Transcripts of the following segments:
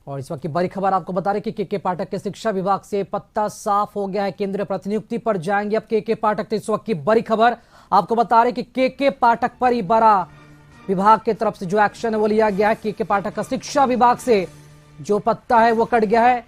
और इस वक्त की बड़ी खबर आपको बता रहे कि के पाठक के शिक्षा विभाग से पत्ता साफ हो गया है। केंद्रीय प्रतिनियुक्ति पर जाएंगे अब के पाठक। तो इस वक्त की बड़ी खबर आपको बता रहे कि के पाठक पर ही बड़ा विभाग की तरफ से जो एक्शन है वो लिया गया है। के पाठक का शिक्षा विभाग से जो पत्ता है वो कट गया है।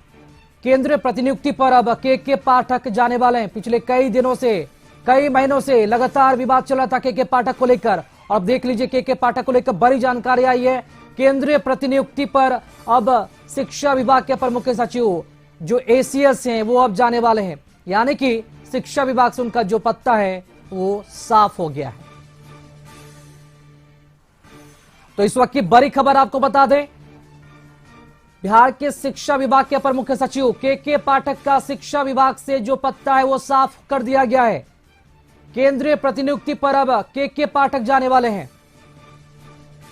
केंद्रीय प्रतिनियुक्ति पर अब के पाठक जाने वाले हैं। पिछले कई दिनों से, कई महीनों से लगातार विवाद चल रहा था के पाठक को लेकर। अब देख लीजिए के पाठक को लेकर बड़ी जानकारी आई है। केंद्रीय प्रतिनियुक्ति पर अब शिक्षा विभाग के अपर मुख्य सचिव जो एसीएस हैं वो अब जाने वाले हैं, यानी कि शिक्षा विभाग से उनका जो पत्ता है वो साफ हो गया है। तो इस वक्त की बड़ी खबर आपको बता दें, बिहार के शिक्षा विभाग के अपर मुख्य सचिव के पाठक का शिक्षा विभाग से जो पत्ता है वो साफ कर दिया गया है। केंद्रीय प्रतिनियुक्ति पर अब के पाठक जाने वाले हैं।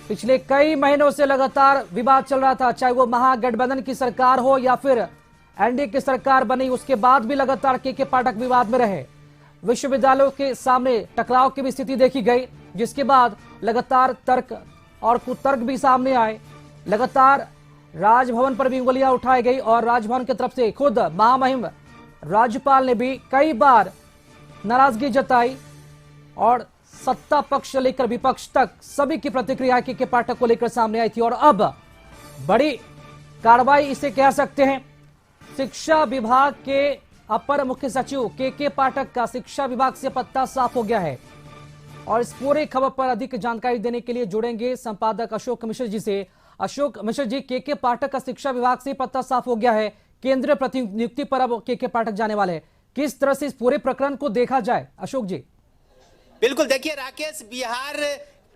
पिछले कई महीनों से लगातार विवाद चल रहा था, चाहे वो महागठबंधन की सरकार हो या फिर एनडीए की सरकार बनी, उसके बाद भी लगातार के पाठक विवाद में रहे। विश्वविद्यालयों के सामने टकराव की भी स्थिति देखी गई, जिसके बाद लगातार तर्क और कुतर्क भी सामने आए। लगातार राजभवन पर भी उंगलियां उठाई गई और राजभवन की तरफ से खुद महामहिम राज्यपाल ने भी कई बार नाराजगी जताई और सत्ता पक्ष से लेकर विपक्ष तक सभी की प्रतिक्रिया के पाठक को लेकर सामने आई थी। और अब बड़ी कार्रवाई इसे कह सकते हैं। शिक्षा विभाग के अपर मुख्य सचिव के पाठक का शिक्षा विभाग से पत्ता साफ हो गया है। और इस पूरे खबर पर अधिक जानकारी देने के लिए जुड़ेंगे संपादक अशोक मिश्र जी से। अशोक मिश्र जी, के पाठक का शिक्षा विभाग से पत्ता साफ हो गया है। केंद्रीय प्रतिनियुक्ति पर अब के पाठक जाने वाले हैं। किस तरह से इस पूरे प्रकरण को देखा जाए अशोक जी? बिल्कुल, देखिए राकेश, बिहार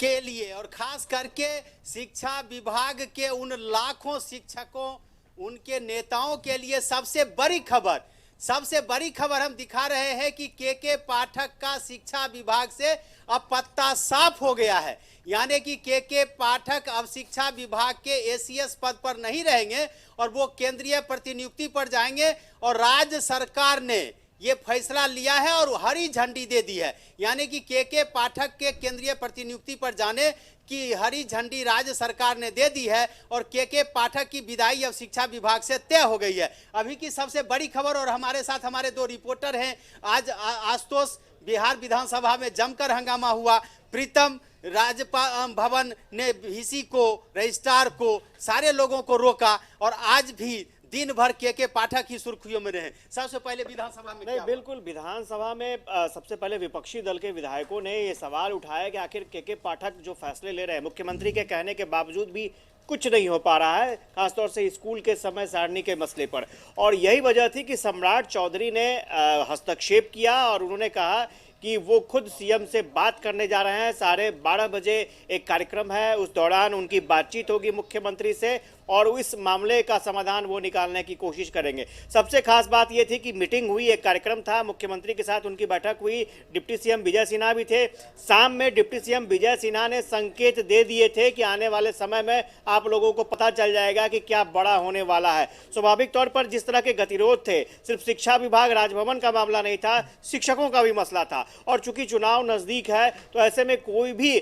के लिए और खास करके शिक्षा विभाग के उन लाखों शिक्षकों, उनके नेताओं के लिए सबसे बड़ी खबर हम दिखा रहे हैं कि के पाठक का शिक्षा विभाग से अब पत्ता साफ हो गया है। यानी कि के पाठक अब शिक्षा विभाग के एसीएस पद पर नहीं रहेंगे और वो केंद्रीय प्रतिनियुक्ति पर जाएंगे। और राज्य सरकार ने ये फैसला लिया है और हरी झंडी दे दी है। यानी कि के पाठक के केंद्रीय प्रतिनियुक्ति पर जाने की हरी झंडी राज्य सरकार ने दे दी है और के पाठक की विदाई अब शिक्षा विभाग से तय हो गई है। अभी की सबसे बड़ी खबर, और हमारे साथ हमारे दो रिपोर्टर हैं। आज आशुतोष, बिहार विधानसभा में जमकर हंगामा हुआ। प्रीतम, भवन ने वीसी को, रजिस्ट्रार को, सारे लोगों को रोका और आज भी दिन भर के पाठक ही सुर्खियों में रहे। सबसे पहले विधानसभा में नहीं, बिल्कुल विधानसभा में सबसे पहले विपक्षी दल के विधायकों ने ये सवाल उठाया कि आखिर के पाठक जो फैसले ले रहे हैं, मुख्यमंत्री के कहने के बावजूद भी कुछ नहीं हो पा रहा है, खासतौर से स्कूल के समय सारणी के मसले पर। और यही वजह थी कि सम्राट चौधरी ने हस्तक्षेप किया और उन्होंने कहा कि वो खुद सीएम से बात करने जा रहे हैं। 12:30 बजे एक कार्यक्रम है, उस दौरान उनकी बातचीत होगी मुख्यमंत्री से और इस मामले का समाधान वो निकालने की कोशिश करेंगे। सबसे खास बात ये थी कि मीटिंग हुई, एक कार्यक्रम था, मुख्यमंत्री के साथ उनकी बैठक हुई। डिप्टी सीएम विजय सिन्हा भी थे। शाम में डिप्टी सीएम विजय सिन्हा ने संकेत दे दिए थे कि आने वाले समय में आप लोगों को पता चल जाएगा कि क्या बड़ा होने वाला है। स्वाभाविक तौर पर जिस तरह के गतिरोध थे, सिर्फ शिक्षा विभाग, राजभवन का मामला नहीं था, शिक्षकों का भी मसला था। और चूंकि चुनाव नजदीक है तो ऐसे में कोई भी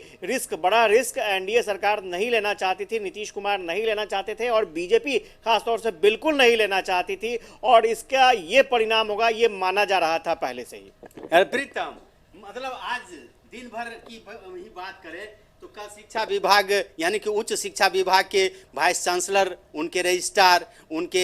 बड़ा रिस्क एनडीए सरकार नहीं लेना चाहती थी, नीतीश कुमार नहीं लेना चाहते थे और बीजेपी खासतौर से बिल्कुल नहीं लेना चाहती थी। और इसका ये परिणाम होगा, ये माना जा रहा था पहले से ही। प्रीतम, मतलब आज दिन भर की ही बात करें तो कल शिक्षा विभाग यानी कि उच्च शिक्षा विभाग के वाइस चांसलर, उनके रजिस्ट्रार, उनके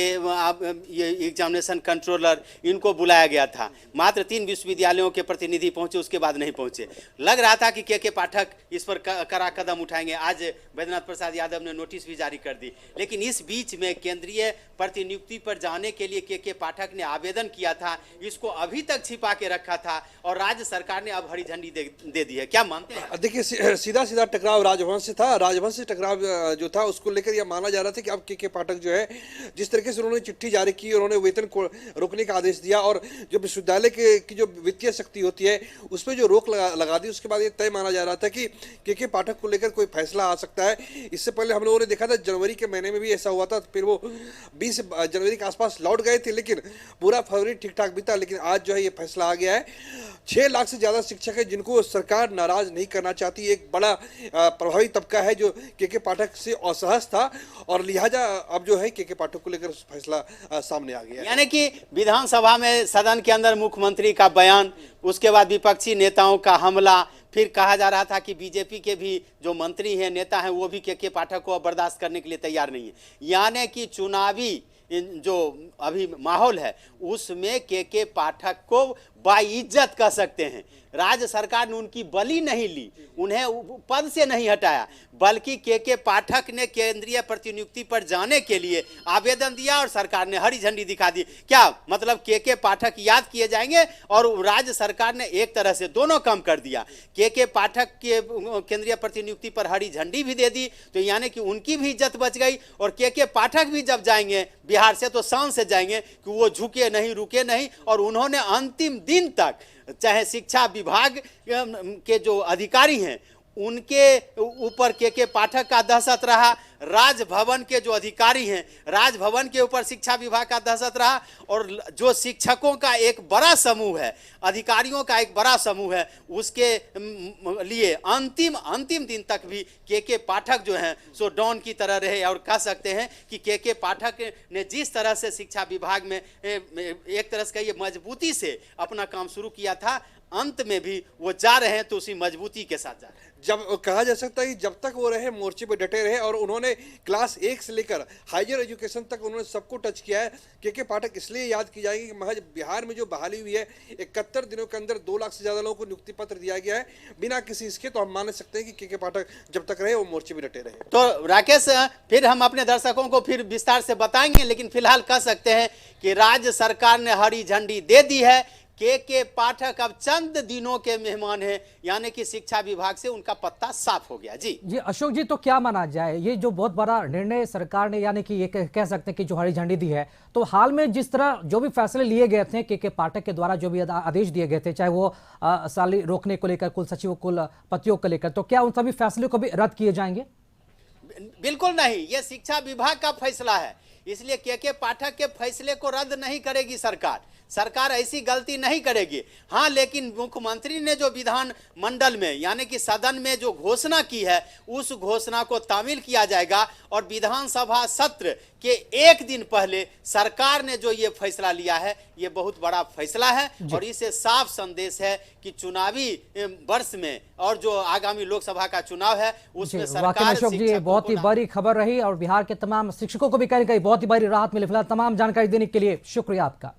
ये एग्जामिनेशन कंट्रोलर, इनको बुलाया गया था। मात्र 3 विश्वविद्यालयों के प्रतिनिधि पहुंचे, उसके बाद नहीं पहुंचे। लग रहा था कि के पाठक इस पर कड़ा कदम उठाएंगे। आज बैद्यनाथ प्रसाद यादव ने नोटिस भी जारी कर दी। लेकिन इस बीच में केंद्रीय प्रतिनियुक्ति पर जाने के लिए के पाठक ने आवेदन किया था, इसको अभी तक छिपा के रखा था और राज्य सरकार ने अब हरी झंडी दे दी है। क्या मानते हैं? देखिए, सीधा टकराव राजभवन से था। राजभवन से टकराव जो था उसको लेकर यह माना जा रहा था कि अब के पाठक जो है, जिस तरीके से उन्होंने चिट्ठी जारी की, उन्होंने वेतन को रोकने का आदेश दिया और जो विश्वविद्यालय की जो वित्तीय शक्ति होती है उस पर जो रोक लगा दी, उसके बाद ये तय माना जा रहा था कि के पाठक को लेकर कोई फैसला आ सकता है। इससे पहले हम लोगों ने देखा था जनवरी के महीने में भी ऐसा हुआ था, फिर वो 20 जनवरी के आसपास लौट गए थे, लेकिन पूरा फरवरी ठीक ठाक बीता। लेकिन आज जो है ये फैसला आ गया है। 6 लाख से ज्यादा शिक्षक है जिनको सरकार नाराज नहीं करना चाहती। एक बड़ा प्रभावी तबका है जो के पाठक से असहज था, और लिहाजा अब जो है के पाठक को लेकर फैसला सामने आ गया है। यानी कि विधानसभा में सदन के अंदर मुख्यमंत्री का बयान, उसके बाद विपक्षी नेताओं का हमला, फिर कहा जा रहा था कि बीजेपी के भी जो मंत्री हैं, नेता हैं, वो भी के पाठक को बर्दाश्त करने के लिए तैयार नहीं है। यानी कि चुनावी जो अभी माहौल है उसमें के पाठक को बाइज्जत कह सकते हैं। राज्य सरकार ने उनकी बलि नहीं ली, उन्हें पद से नहीं हटाया, बल्कि के पाठक ने केंद्रीय प्रतिनियुक्ति पर जाने के लिए आवेदन दिया और सरकार ने हरी झंडी दिखा दी। क्या मतलब के पाठक याद किए जाएंगे, और राज्य सरकार ने एक तरह से दोनों काम कर दिया। के पाठक के केंद्रीय प्रतिनियुक्ति पर हरी झंडी भी दे दी, तो यानी कि उनकी भी इज्जत बच गई। और के पाठक भी जब जाएंगे बिहार से तो शान से जाएंगे कि वो झुके नहीं, रुके नहीं, और उन्होंने अंतिम दिन तक चाहे शिक्षा विभाग के जो अधिकारी हैं उनके ऊपर के पाठक का दहशत रहा, राजभवन के जो अधिकारी हैं राजभवन के ऊपर शिक्षा विभाग का दहशत रहा, और जो शिक्षकों का एक बड़ा समूह है, अधिकारियों का एक बड़ा समूह है, उसके लिए अंतिम दिन तक भी के पाठक जो हैं सो डॉन की तरह रहे। और कह सकते हैं कि के पाठक ने जिस तरह से शिक्षा विभाग में एक तरह से मजबूती से अपना काम शुरू किया था, अंत में भी वो जा रहे हैं तो उसी मजबूती के साथ जा रहे हैं। जब कहा जा सकता है कि जब तक वो रहे मोर्चे पे डटे रहे, और उन्होंने क्लास 1 से लेकर हायर एजुकेशन तक उन्होंने सबको टच किया है। के पाठक इसलिए याद की जाएगी कि महज बिहार में जो बहाली हुई है 71 दिनों के अंदर 2 लाख से ज्यादा लोगों को नियुक्ति पत्र दिया गया है बिना किसी इसके, तो हम मान सकते हैं कि के पाठक जब तक रहे वो मोर्चे पे डटे रहे। तो राकेश, फिर हम अपने दर्शकों को फिर विस्तार से बताएंगे, लेकिन फिलहाल कह सकते हैं कि राज्य सरकार ने हरी झंडी दे दी है। के पाठक अब चंद दिनों के मेहमान हैं, यानी कि शिक्षा विभाग से उनका पत्ता साफ हो गया। जी अशोक जी, तो क्या माना जाए, ये जो बहुत बड़ा निर्णय सरकार ने, यानी कि ये कह सकते हैं कि जो हरी झंडी दी है, तो हाल में जिस तरह जो भी फैसले लिए गए थे के पाठक के द्वारा, जो भी आदेश दिए गए थे, चाहे वो साली रोकने को लेकर, कुल सचिवों, कुल पतियों को लेकर, तो क्या उन सभी फैसले को भी रद्द किए जाएंगे? बिल्कुल नहीं, ये शिक्षा विभाग का फैसला है, इसलिए के पाठक के फैसले को रद्द नहीं करेगी सरकार ऐसी गलती नहीं करेगी। हाँ, लेकिन मुख्यमंत्री ने जो विधान मंडल में यानी कि सदन में जो घोषणा की है, उस घोषणा को तामील किया जाएगा, और विधानसभा सत्र के एक दिन पहले सरकार ने जो ये फैसला लिया है, ये बहुत बड़ा फैसला है, और इससे साफ संदेश है कि चुनावी वर्ष में और जो आगामी लोकसभा का चुनाव है उसमें सरकार। अशोक जी, बहुत ही बड़ी खबर रही, और बिहार के तमाम शिक्षकों को भी कहीं बहुत ही बड़ी राहत मिली। फिलहाल तमाम जानकारी देने के लिए शुक्रिया आपका।